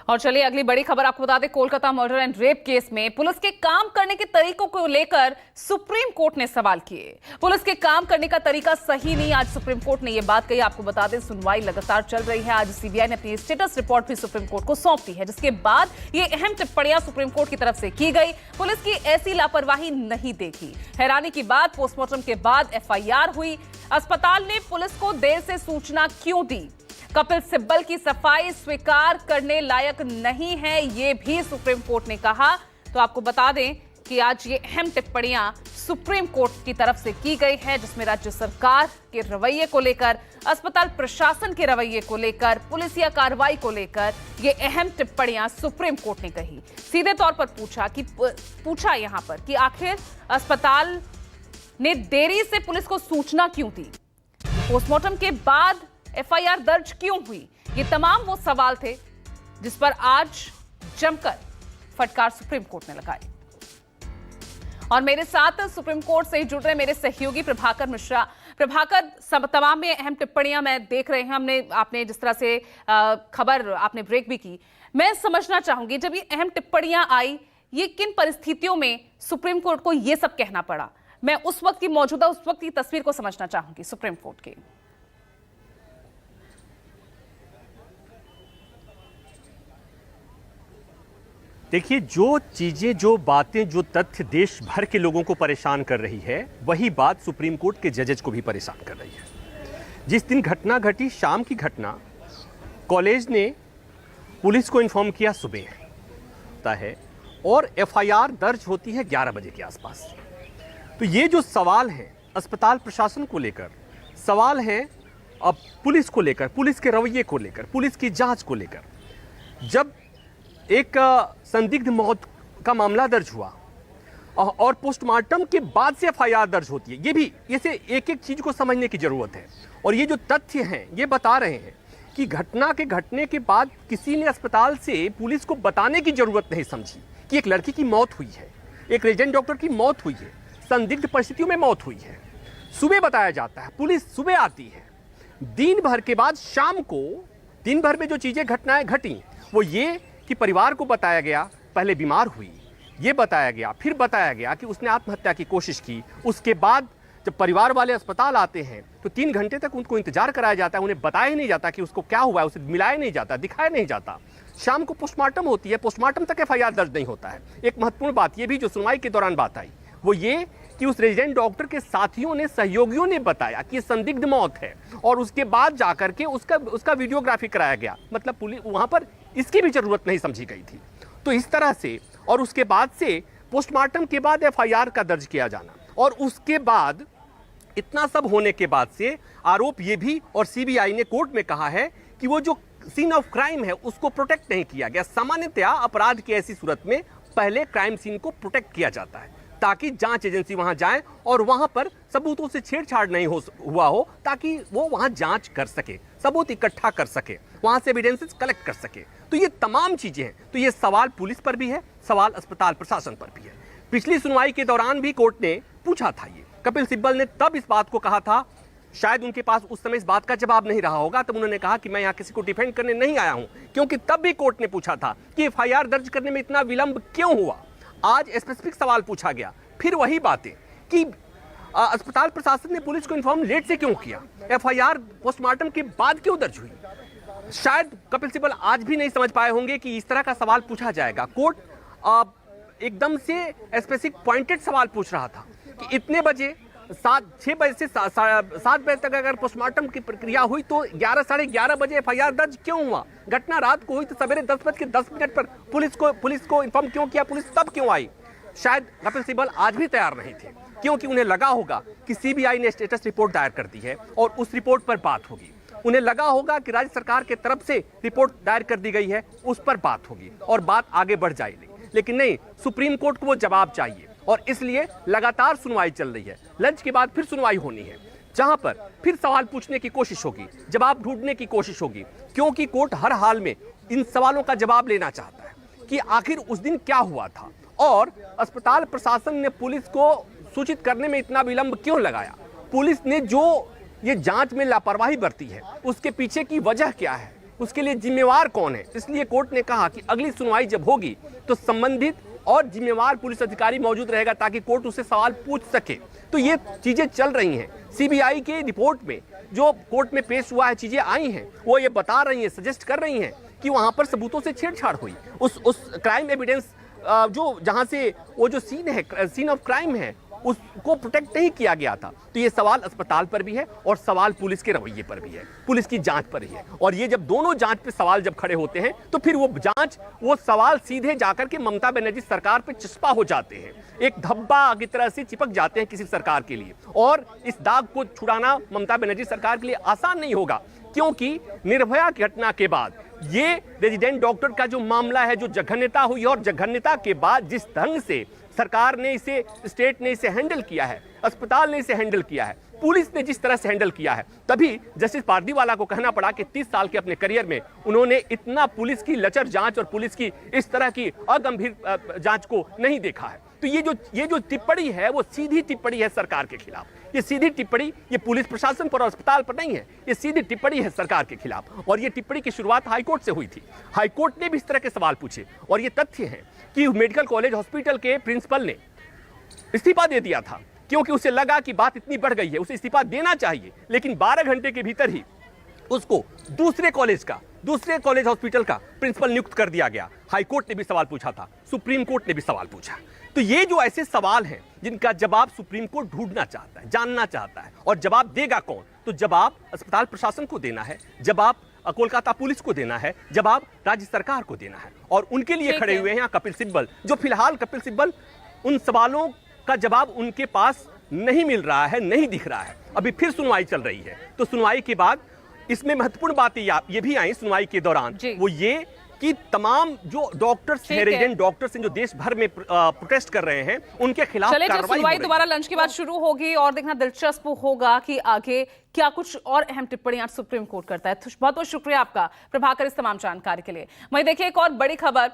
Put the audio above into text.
और चलिए अगली बड़ी खबर आपको बता दें। Kolkata murder and rape case में पुलिस के काम करने के तरीकों को लेकर सुप्रीम कोर्ट ने सवाल किए। पुलिस के काम करने का तरीका सही नहीं, आज सुप्रीम कोर्ट ने यह बात कही। आपको बता दें सुनवाई लगातार चल रही है। आज सीबीआई ने अपनी स्टेटस रिपोर्ट भी सुप्रीम कोर्ट को सौंप दी है, जिसके बाद ये अहम टिप्पणियां सुप्रीम कोर्ट की तरफ से की गई। पुलिस की ऐसी लापरवाही नहीं देखी। हैरानी की बात, पोस्टमार्टम के बाद एफआईआर हुई। अस्पताल ने पुलिस को देर से सूचना क्यों दी? कपिल सिब्बल की सफाई स्वीकार करने लायक नहीं है, यह भी सुप्रीम कोर्ट ने कहा। तो आपको बता दें कि आज ये अहम टिप्पणियां सुप्रीम कोर्ट की तरफ से की गई है, जिसमें राज्य सरकार के रवैये को लेकर, अस्पताल प्रशासन के रवैये को लेकर, पुलिसिया कार्रवाई को लेकर ये अहम टिप्पणियां सुप्रीम कोर्ट ने कही। सीधे तौर पर पूछा यहां पर कि आखिर अस्पताल ने देरी से पुलिस को सूचना क्यों दी? पोस्टमार्टम के बाद एफआईआर दर्ज क्यों हुई? ये तमाम वो सवाल थे जिस पर आज जमकर फटकार सुप्रीम कोर्ट ने लगाई। और मेरे साथ सुप्रीम कोर्ट से ही जुड़ रहे मेरे सहयोगी प्रभाकर मिश्रा। प्रभाकर, तमाम में अहम टिप्पणियां मैं देख रहे हैं। आपने जिस तरह से खबर आपने ब्रेक भी की, मैं समझना चाहूंगी जब ये अहम टिप्पणियां आई, ये किन परिस्थितियों में सुप्रीम कोर्ट को ये सब कहना पड़ा? मैं उस वक्त की तस्वीर को समझना चाहूंगी सुप्रीम कोर्ट की। देखिए, जो चीजें, जो बातें, जो तथ्य देश भर के लोगों को परेशान कर रही है, वही बात सुप्रीम कोर्ट के जजेज को भी परेशान कर रही है। जिस दिन घटना घटी, शाम की घटना, कॉलेज ने पुलिस को इन्फॉर्म किया सुबह होता है और एफआईआर दर्ज होती है 11 बजे के आसपास। तो ये जो सवाल है अस्पताल प्रशासन को लेकर, सवाल है अब पुलिस को लेकर, पुलिस के रवैये को लेकर, पुलिस की जांच को लेकर। जब एक संदिग्ध मौत का मामला दर्ज हुआ और पोस्टमार्टम के बाद से एफआईआर दर्ज होती है, ये भी इसे एक एक चीज को समझने की जरूरत है। और ये जो तथ्य हैं ये बता रहे हैं कि घटना के घटने के बाद किसी ने अस्पताल से पुलिस को बताने की जरूरत नहीं समझी कि एक लड़की की मौत हुई है, एक रेजिडेंट डॉक्टर की मौत हुई है, संदिग्ध परिस्थितियों में मौत हुई है। सुबह बताया जाता है, पुलिस सुबह आती है। दिन भर के बाद शाम को, दिन भर में जो चीजें घटनाएं घटी वो ये कि परिवार को बताया गया पहले बीमार हुई, ये बताया गया, फिर बताया गया कि उसने आत्महत्या की कोशिश की। उसके बाद जब परिवार वाले अस्पताल आते हैं तो 3 घंटे तक उनको इंतजार कराया जाता है, उन्हें बताया नहीं जाता कि उसको क्या हुआ है, उसे मिलाया नहीं जाता, दिखाया नहीं जाता। शाम को पोस्टमार्टम होती है, पोस्टमार्टम तक एफआईआर दर्ज नहीं होता है। एक महत्वपूर्ण बात ये भी जो सुनवाई के दौरान बात आई वो ये कि उस रेजिडेंट डॉक्टर के साथियों ने, सहयोगियों ने बताया कि संदिग्ध मौत है और उसके बाद जाकर के उसका वीडियोग्राफी कराया गया। मतलब पुलिस वहां पर इसकी भी जरूरत नहीं समझी गई थी। तो इस तरह से, और उसके बाद से पोस्टमार्टम के बाद एफआईआर का दर्ज किया जाना, और उसके बाद इतना सब होने के बाद से आरोप ये भी, और सीबीआई ने कोर्ट में कहा है कि वो जो सीन ऑफ क्राइम है उसको प्रोटेक्ट नहीं किया गया। सामान्यतया अपराध की ऐसी सूरत में पहले क्राइम सीन को प्रोटेक्ट किया जाता है ताकि जांच एजेंसी वहां जाए और वहां पर सबूतों से छेड़छाड़ नहीं हुआ हो, ताकि वो वहां जांच कर सके, सबूत इकट्ठा कर सके, वहां से एविडेंसेस कलेक्ट कर सके। तो ये तमाम चीजें हैं। तो ये सवाल पुलिस पर भी है, सवाल अस्पताल प्रशासन पर भी है। पिछली सुनवाई के दौरान भी कोर्ट ने पूछा था ये, कपिल सिब्बल ने तब इस बात को कहा था, शायद उनके पास उस समय इस बात का जवाब नहीं रहा होगा, तब उन्होंने कहा कि मैं यहाँ किसी को डिफेंड करने नहीं आया हूं, क्योंकि तब भी कोर्ट ने पूछा था कि एफआईआर दर्ज करने में इतना विलंब क्यों हुआ। आज स्पेसिफिक सवाल पूछा गया, फिर वही बातें कि अस्पताल प्रशासन ने पुलिस को इन्फॉर्म लेट से क्यों किया, एफआईआर पोस्टमार्टम के बाद क्यों दर्ज हुई। शायद कपिल सिब्बल आज भी नहीं समझ पाए होंगे कि इस तरह का सवाल पूछा जाएगा। कोर्ट एकदम से स्पेसिफिक पॉइंटेड सवाल पूछ रहा था कि इतने बजे 6 बजे से 7 बजे तक अगर पोस्टमार्टम की प्रक्रिया हुई तो 11 साढ़े 11 बजे एफआईआर दर्ज क्यों हुआ। घटना रात को हुई तो सवेरे 10:10 पर पुलिस को इन्फॉर्म क्यों किया, पुलिस तब क्यों आई। शायद कपिल सिब्बल आज भी तैयार नहीं थे, क्योंकि उन्हें लगा होगा कि सीबीआई ने स्टेटस रिपोर्ट दायर कर दी है और उस रिपोर्ट पर बात होगी। उन्हें लगा होगा कि राज्य सरकार की तरफ से रिपोर्ट दायर कर दी गई है, उस पर बात होगी और बात आगे बढ़ जाएगी। लेकिन नहीं, सुप्रीम कोर्ट को वो जवाब चाहिए और इसलिए लगातार सुनवाई चल रही है। लंच के बाद फिर सुनवाई होनी है, जहां पर फिर सवाल पूछने की कोशिश होगी, जवाब ढूंढने की कोशिश होगी, क्योंकि कोर्ट हर हाल में इन सवालों का जवाब लेना चाहता है कि आखिर उस दिन क्या हुआ था और अस्पताल प्रशासन ने पुलिस को सूचित करने में इतना विलंब क्यों लगाया। पुलिस ने जो ये जांच में लापरवाही बरती है उसके पीछे की वजह क्या है, उसके लिए जिम्मेवार कौन है। इसलिए कोर्ट ने कहा कि अगली सुनवाई जब होगी तो संबंधित और जिम्मेवार पुलिस अधिकारी मौजूद रहेगा ताकि कोर्ट उससे सवाल पूछ सके। तो ये चीजें चल रही हैं। सीबीआई के रिपोर्ट में जो कोर्ट में पेश हुआ है, चीजें आई हैं, वो ये बता रही हैं, सजेस्ट कर रही हैं कि वहां पर सबूतों से छेड़छाड़ हुई। उस क्राइम एविडेंस जो जहां से वो जो सीन ऑफ क्राइम है उसको प्रोटेक्ट नहीं किया गया था। तो ये सवाल अस्पताल पर भी है और सवाल पुलिस के रवैये पर भी है, पुलिस की जांच पर ही है। और ये जब दोनों जांच पे सवाल जब खड़े होते हैं तो फिर वो सवाल सीधे जाकर के ममता बनर्जी सरकार पे चस्पा हो जाते हैं, एक धब्बा की तरह से चिपक जाते हैं किसी सरकार के लिए। और इस दाग को छुड़ाना ममता बनर्जी सरकार के लिए आसान नहीं होगा, क्योंकि निर्भया की घटना के बाद ये रेजिडेंट डॉक्टर का जो मामला है, जो जघन्यता हुई और जघन्यता के बाद जिस ढंग से सरकार ने इसे, स्टेट ने इसे हैंडल किया है, अस्पताल ने इसे हैंडल किया है, पुलिस ने जिस तरह से हैंडल किया है, तभी जस्टिस पारदीवाला को कहना पड़ा कि 30 साल के अपने करियर में उन्होंने इतना पुलिस की लचर जांच और पुलिस की इस तरह की अगंभीर जांच को नहीं देखा है। तो ये जो टिप्पणी है वो सीधी टिप्पणी है सरकार के खिलाफ। ये सीधी टिप्पणी ये पुलिस प्रशासन पर और अस्पताल पर नहीं है, ये सीधी टिप्पणी है सरकार के खिलाफ। और ये टिप्पणी की शुरुआत हाईकोर्ट से हुई थी। हाईकोर्ट ने भी इस तरह के सवाल पूछे और ये तथ्य है कि मेडिकल कॉलेज हॉस्पिटल के प्रिंसिपल ने इस्तीफा दे दिया था, क्योंकि उसे लगा कि बात इतनी बढ़ गई है, उसे इस्तीफा देना चाहिए। लेकिन 12 घंटे के भीतर ही उसको दूसरे कॉलेज हॉस्पिटल का प्रिंसिपल नियुक्त कर दिया गया। हाईकोर्ट ने भी सवाल पूछा था, सुप्रीम कोर्ट ने भी सवाल पूछा। तो ये जो ऐसे सवाल हैं जिनका जवाब सुप्रीम कोर्ट ढूंढना चाहता है, जानना चाहता है, और जवाब देगा कौन? तो जवाब अस्पताल प्रशासन को देना है, जवाब कोलकाता पुलिस को देना है, जवाब राज्य सरकार को देना है। और उनके लिए खड़े हुए हैं कपिल सिब्बल, जो फिलहाल कपिल सिब्बल उन सवालों का जवाब उनके पास नहीं मिल रहा है, नहीं दिख रहा है। अभी फिर सुनवाई चल रही है, तो सुनवाई के बाद इसमें महत्वपूर्ण बातें ये भी आई सुनवाई के दौरान, वो ये कि तमाम जो डॉक्टर्स हैं, रेजिडेंट डॉक्टर्स हैं, जो देश भर में प्रोटेस्ट कर रहे हैं, उनके खिलाफ कार्रवाई सुनवाई दोबारा लंच के बाद शुरू होगी और देखना दिलचस्प होगा कि आगे क्या कुछ और अहम टिप्पणियां सुप्रीम कोर्ट करता है। बहुत बहुत शुक्रिया आपका प्रभाकर इस तमाम जानकारी के लिए। वहीं देखिए एक और बड़ी खबर